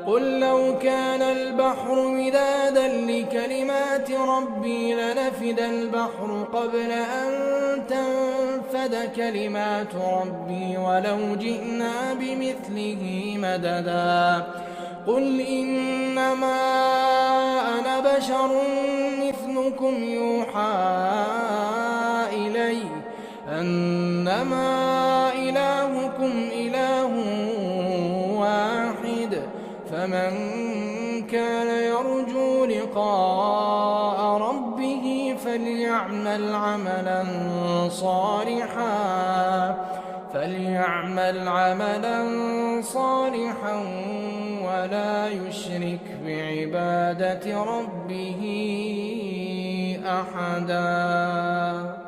قل لو كان البحر مدادا لكلمات ربي لنفد البحر قبل أن تنفد كلمات ربي ولو جئنا بمثله مددا قل إنما أنا بشر مثلكم يوحى إلي أنما إلهكم إله واحد فمن كان يرجو لقاء ربه فليعمل عملا صالحا ولا يشرك بعبادة ربه أحدا.